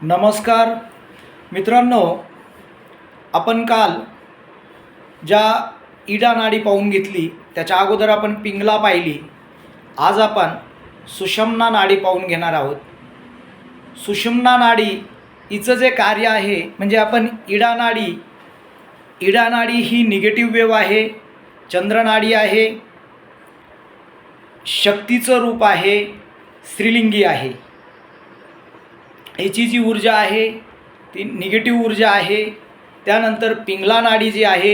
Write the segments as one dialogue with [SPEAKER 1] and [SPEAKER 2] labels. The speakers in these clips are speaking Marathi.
[SPEAKER 1] नमस्कार मित्रांनो, आपण काल ज्या इडा नाडी पाहून घेतली त्याच्या अगोदर आपण पिंगला पाहिली. आज आपण सुषुम्ना नाडी पाहून घेणार आहोत. सुषुम्ना नाडी हिचं जे कार्य आहे म्हणजे आपण इडा नाडी ही निगेटिव्ह वेव्ह आहे, चंद्रनाडी आहे, शक्तीचं रूप आहे, स्त्रीलिंगी आहे. याची जी ऊर्जा आहे ती निगेटिव्ह ऊर्जा आहे. त्यानंतर पिंगला नाडी जी आहे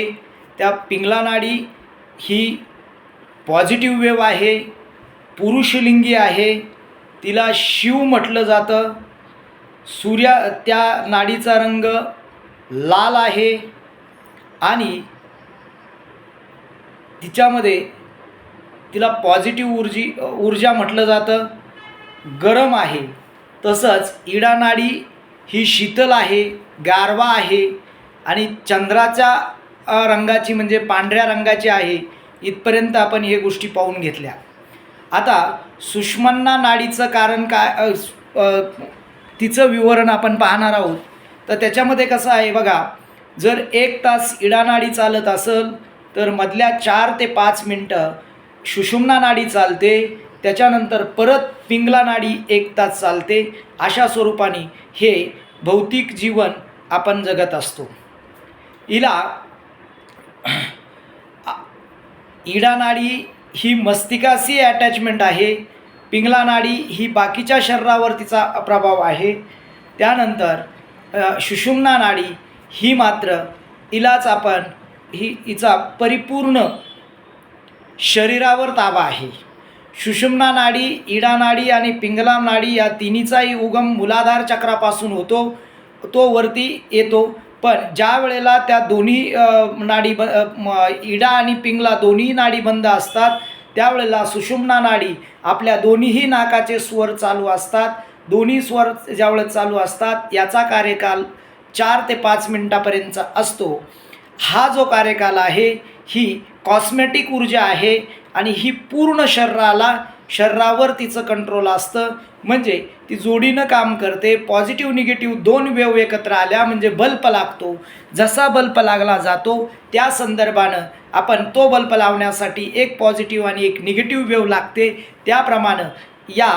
[SPEAKER 1] त्या पिंगला नाडी ही पॉझिटिव्ह वेव्ह आहे, पुरुषलिंगी आहे, तिला शिव म्हटलं जातं. त्या नाडीचा रंग लाल आहे आणि तिच्यामध्ये तिला पॉझिटिव्ह ऊर्जा म्हटलं जातं, गरम आहे. तसंच इडा नाडी ही शीतल आहे, गारवा आहे आणि चंद्राच्या रंगाची म्हणजे पांढऱ्या रंगाची आहे. इथपर्यंत आपण हे गोष्टी पाहून घेतल्या. आता सुषुम्ना नाडीचं कारण काय, तिचं विवरण आपण पाहणार आहोत. तर त्याच्यामध्ये कसं आहे बघा, जर 1 तास इडा नाडी चालत असेल तर मधल्या 4 ते 5 मिनटं सुषुम्ना नाडी चालते. त्याच्यानंतर परत पिंगला नाडी 1 तास चालते. अशा स्वरूपाने हे भौतिक जीवन आपण जगत असतो. इडा नाडी ही मस्तिष्काशी अटॅचमेंट आहे, पिंगला नाडी ही बाकीच्या शरीरावर तिचा प्रभाव आहे. त्यानंतर सुषुम्ना नाडी ही मात्र हिचा परिपूर्ण शरीरावर ताबा आहे. सुषुम्ना नाडी, इडा नाडी आणि पिंगला नाडी या तिन्हीचाही उगम मूलाधार चक्रापासून होतो, तो वरती येतो. पण ज्या वेळेला त्या दोन्ही इडा आणि पिंगला दोन्ही नाडी बंद असतात त्यावेळेला सुषुम्ना नाडी आपल्या दोन्हीही नाकाचे स्वर चालू असतात. दोन्ही स्वर ज्यावेळेस चालू असतात याचा कार्यकाल 4 ते 5 मिनटापर्यंतचा असतो. हा जो कार्यकाल आहे ही कॉस्मेटिक ऊर्जा आहे आणि ही पूर्ण शरीरावर तिचं कंट्रोल असतं. म्हणजे ती जोडीनं काम करते. पॉझिटिव्ह निगेटिव्ह दोन वेव्ह एकत्र आल्या म्हणजे बल्ब लागतो. जसा बल्ब लागला जातो त्या संदर्भानं आपण तो बल्ब लावण्यासाठी एक पॉझिटिव्ह आणि एक निगेटिव्ह वेव्ह लागते. त्याप्रमाणे या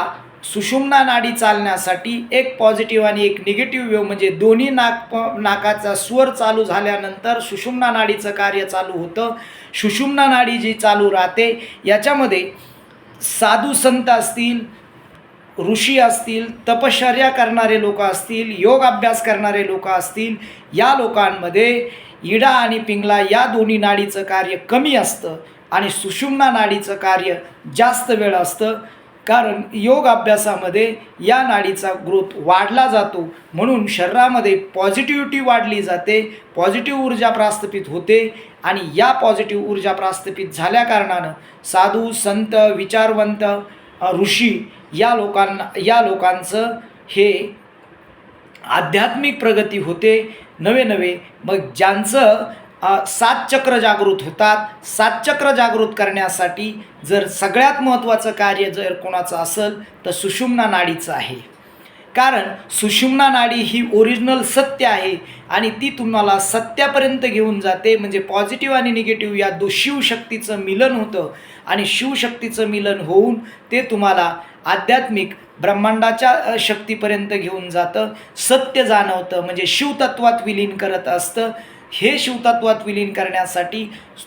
[SPEAKER 1] सुषुम्ना नाडी चालण्यासाठी एक पॉझिटिव्ह आणि एक निगेटिव्ह वेव्ह म्हणजे दोन्ही नाकाचा स्वर चालू झाल्यानंतर सुषुम्ना नाडीचं कार्य चालू होतं. सुषुम्ना नाडी जी चालू राहते याच्यामध्ये साधू संत असतील, ऋषी असतील, तपश्चर्या करणारे लोक असतील, योग अभ्यास करणारे लोक असतील, या लोकांमध्ये इडा आणि पिंगला या दोन्ही नाडीचं कार्य कमी असतं आणि सुषुम्ना नाडीचं कार्य जास्त वेळ असतं. कारण योग अभ्यासामध्ये या नाडीचा ग्रोथ वाढला जातो. म्हणून शरीरामध्ये पॉझिटिव्हिटी वाढली जाते, पॉझिटिव्ह ऊर्जा प्रस्थापित होते आणि या पॉझिटिव्ह ऊर्जा प्रस्थापित झाल्या कारणानं साधू संत, विचारवंत, ऋषी या लोकांचं हे आध्यात्मिक प्रगती होते. नवे मग ज्यांचं 7 चक्र जागृत होतात. 7 चक्र जागृत करण्यासाठी जर सगळ्यात महत्त्वाचं कार्य जर कोणाचं असेल तर सुषुम्ना नाडीचं आहे. कारण सुषुम्ना नाडी ही ओरिजिनल सत्य आहे आणि ती तुम्हाला सत्यापर्यंत घेऊन जाते. म्हणजे पॉझिटिव्ह आणि निगेटिव्ह या शिवशक्तीचं मिलन होतं आणि शिवशक्तीचं मिलन होऊन ते तुम्हाला आध्यात्मिक ब्रह्मांडाच्या शक्तीपर्यंत घेऊन जातं. सत्य जाणवतं म्हणजे शिवतत्वात विलीन करत असतं. हे शिवतत्वात विलीन करण्यासाठी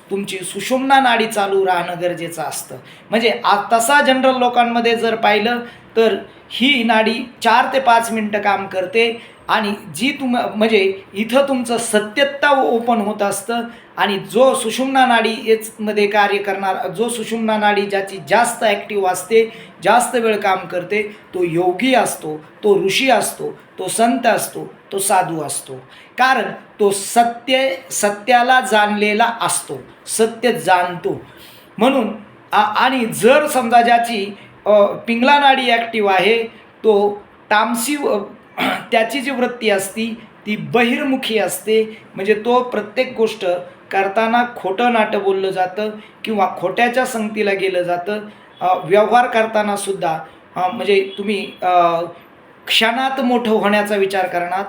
[SPEAKER 1] तुमची सुषुम्ना नाडी चालू राहणं गरजेचं असतं. म्हणजे तसा जनरल लोकांमध्ये जर पाहिलं तर ही नाडी 4 ते 5 मिनटं काम करते आणि जी म्हणजे इथं तुमचं सत्यता ओपन होत असतं. आणि जो सुषुम्ना नाडी मध्ये कार्य करणार, जो सुषुम्ना नाडी ज्याची जास्त ॲक्टिव्ह असते, जास्त वेळ काम करते, तो योगी असतो, तो ऋषी असतो, तो संत असतो, तो साधू असतो. कारण तो सत्याला जाणलेला असतो, सत्य जाणतो. म्हणून आणि जर समजा ज्याची पिंगला नाडी ॲक्टिव्ह आहे तो तामसी, त्याची जी वृत्ती असती ती बहिर्मुखी असते. म्हणजे तो प्रत्येक गोष्ट करताना खोटं नाटं बोललं जातं किंवा खोट्याच्या संगतीला गेलं जातं. व्यवहार करताना सुद्धा म्हणजे तुम्ही क्षणात मोठं होण्याचा विचार करणार.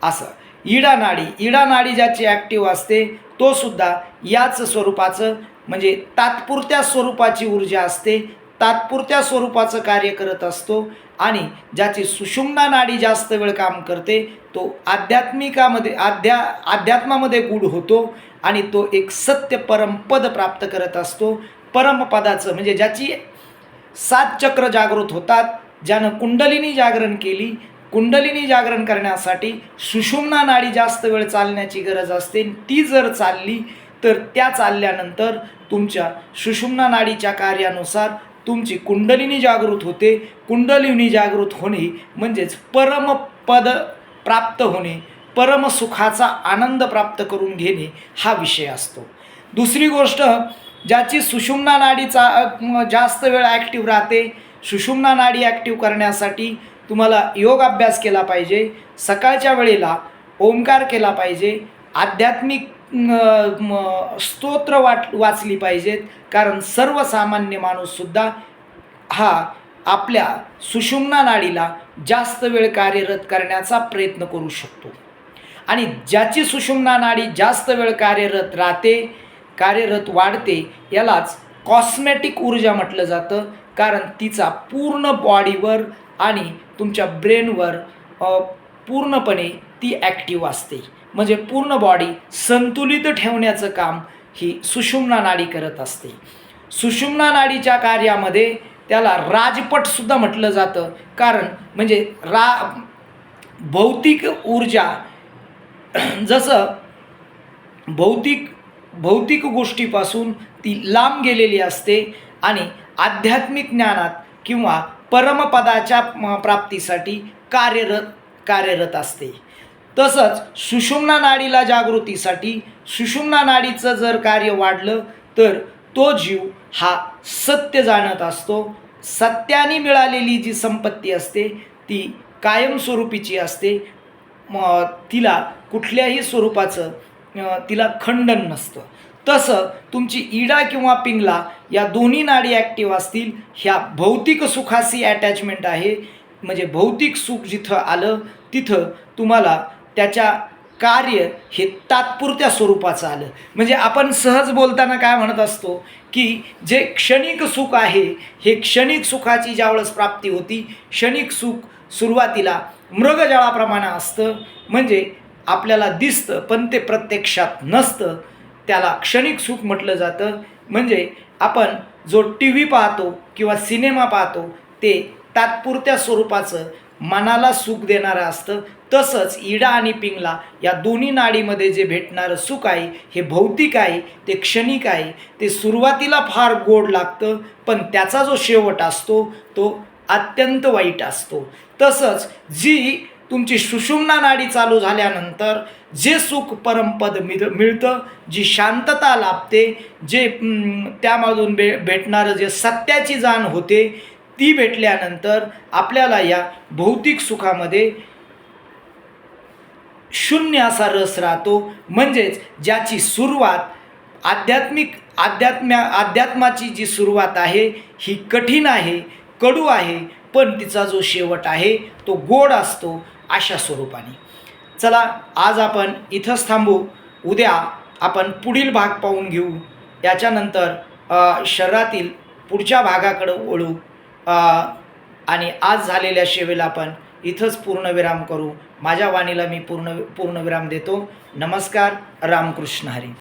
[SPEAKER 1] असं इडा नाडी ज्याची ॲक्टिव्ह असते तो सुद्धा याच स्वरूपाचं म्हणजे तात्पुरत्या स्वरूपाची ऊर्जा असते, तात्पुरत्या स्वरूपाचं कार्य करत असतो. आणि ज्याची सुषुम्ना नाडी जास्त वेळ काम करते तो अध्यात्मामध्ये गूढ होतो आणि तो एक सत्य परमपद प्राप्त करत असतो. परमपदाचं म्हणजे ज्याची 7 चक्र जागृत होतात, ज्यानं कुंडलिनी जागरण केली. कुंडलिनी जागरण करण्यासाठी सुषुम्ना नाडी जास्त वेळ चालण्याची गरज असते. ती जर चालली तर त्या चालल्यानंतर तुमच्या सुषुम्ना नाडीच्या कार्यानुसार तुमची कुंडलिनी जागृत होते. कुंडलिनी जागृत होणे म्हणजेच परमपद प्राप्त होणे, परमसुखाचा आनंद प्राप्त करून घेणे हा विषय असतो. दुसरी गोष्ट, ज्याची सुषुम्ना नाडीचा जास्त वेळ ॲक्टिव्ह राहते, सुषुम्ना नाडी ॲक्टिव्ह करण्यासाठी तुम्हाला योग अभ्यास केला पाहिजे, सकाळच्या वेळेला ओंकार केला पाहिजे, आध्यात्मिक स्तोत्र वाचली पाहिजेत. कारण सर्वसामान्य माणूससुद्धा हा आपल्या सुषुम्ना नाडीला जास्त वेळ कार्यरत करण्याचा प्रयत्न करू शकतो. आणि ज्याची सुषुम्ना नाडी जास्त वेळ कार्यरत राहते, कार्यरत वाढते, यालाच कॉस्मेटिक ऊर्जा म्हटलं जातं. कारण तिचा पूर्ण बॉडीवर आणि तुमच्या ब्रेनवर पूर्णपणे ती ॲक्टिव्ह असते. म्हणजे पूर्ण बॉडी संतुलित ठेवण्याचं काम ही सुषुम्ना नाडी करत असते. सुषुम्ना नाडीच्या कार्यामध्ये त्याला राजपटसुद्धा म्हटलं जातं. कारण म्हणजे भौतिक ऊर्जा जसं भौतिक गोष्टीपासून ती लांब गेलेली असते आणि आध्यात्मिक ज्ञानात किंवा परमपदाच्या प्राप्तीसाठी कार्यरत असते. तसंच सुषुम्ना नाडीला जागृतीसाठी सुषुम्ना नाडीचं जर कार्य वाढलं तर तो जीव हा सत्य जाणत असतो. सत्याने मिळालेली जी संपत्ती असते ती कायमस्वरूपीची असते. तिला कुठल्याही स्वरूपाचं तिला खंडन नसतं. तसं तुमची इडा किंवा पिंगला या दोन्ही नाडी ॲक्टिव्ह असतील, ह्या भौतिक सुखाशी अटॅचमेंट आहे. म्हणजे भौतिक सुख जिथं आलं तिथं तुम्हाला त्याच्या कार्य हे तात्पुरत्या स्वरूपाचं आलं. म्हणजे आपण सहज बोलताना काय म्हणत असतो की जे क्षणिक सुख आहे हे क्षणिक सुखाची ज्यावेळेस प्राप्ती होती, क्षणिक सुख सुरुवातीला मृगजळाप्रमाणे असतं. म्हणजे आपल्याला दिसतं पण ते प्रत्यक्षात नसतं, त्याला क्षणिक सुख म्हटलं जातं. म्हणजे आपण जो TV पाहतो किंवा सिनेमा पाहतो ते तात्पुरत्या स्वरूपाचं मनाला सुख देणारं असतं. तसंच इडा आणि पिंगला या दोन्ही नाडीमध्ये जे भेटणारं सुख आहे हे भौतिक आहे, ते क्षणिक आहे. ते सुरुवातीला फार गोड लागतं पण त्याचा जो शेवट असतो तो अत्यंत वाईट असतो. तसंच जी तुमची सुषुम्ना नाडी चालू झाल्यानंतर जे सुख परमपद मिळतं, जी शांतता लाभते, जे त्यामधून भेटणारं जे सत्याची जाण होते, ती भेटल्यानंतर आपल्याला या भौतिक सुखामध्ये शून्य असा रस राहतो. म्हणजेच ज्याची सुरुवात अध्यात्माची जी सुरुवात आहे ही कठीण आहे, कडू आहे, पण तिचा जो शेवट आहे तो गोड असतो अशा स्वरूपाने. चला आज आपण इथंच थांबू. उद्या आपण पुढील भाग पाहून घेऊ. याच्यानंतर शरीरातील पुढच्या भागाकडे वळू आणि आज झालेल्या सेवेला आपण इथंच पूर्णविराम करू. माझ्या वाणीला मी पूर्णविराम देतो. नमस्कार. रामकृष्ण हरी.